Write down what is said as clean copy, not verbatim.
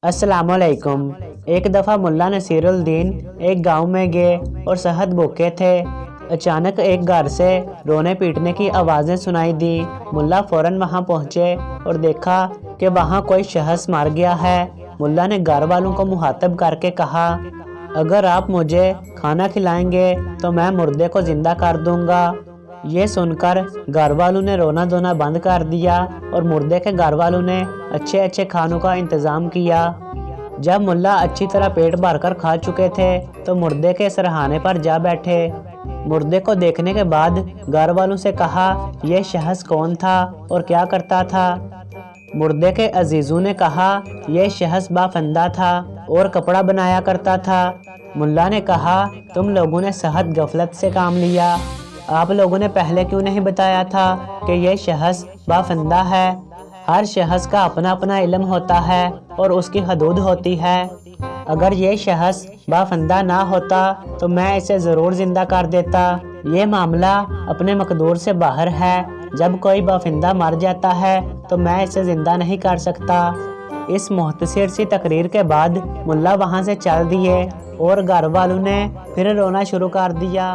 अस्सलाम वालेकुम। एक दफ़ा मुल्ला नसीरुद्दीन एक गांव में गए और सहद भूखे थे। अचानक एक घर से रोने पीटने की आवाज़ें सुनाई दी। मुल्ला फ़ौरन वहां पहुंचे और देखा कि वहां कोई शख्स मर गया है। मुल्ला ने घर वालों को मुखातब करके कहा, अगर आप मुझे खाना खिलाएंगे तो मैं मुर्दे को ज़िंदा कर दूंगा। ये सुनकर घर वालों ने रोना धोना बंद कर दिया और मुर्दे के घर वालों ने अच्छे अच्छे खानों का इंतज़ाम किया। जब मुल्ला अच्छी तरह पेट भरकर खा चुके थे तो मुर्दे के सरहाने पर जा बैठे। मुर्दे को देखने के बाद घर वालों से कहा, यह शख्स कौन था और क्या करता था। मुर्दे के अजीज़ों ने कहा, यह शख्स बाफंदा था और कपड़ा बनाया करता था। मुल्ला ने कहा, तुम लोगों ने सहद गफलत से काम लिया। आप लोगों ने पहले क्यों नहीं बताया था कि यह शख्स बाफंदा है। हर शख्स का अपना अपना इल्म होता है और उसकी हदूद होती है। अगर ये शख्स बाफंदा ना होता तो मैं इसे ज़रूर ज़िंदा कर देता। ये मामला अपने मकदूर से बाहर है। जब कोई बाफिंदा मर जाता है तो मैं इसे ज़िंदा नहीं कर सकता। इस मुख्तसर सी तकरीर के बाद मुल्ला वहाँ से चल दिए और घर वालों ने फिर रोना शुरू कर दिया।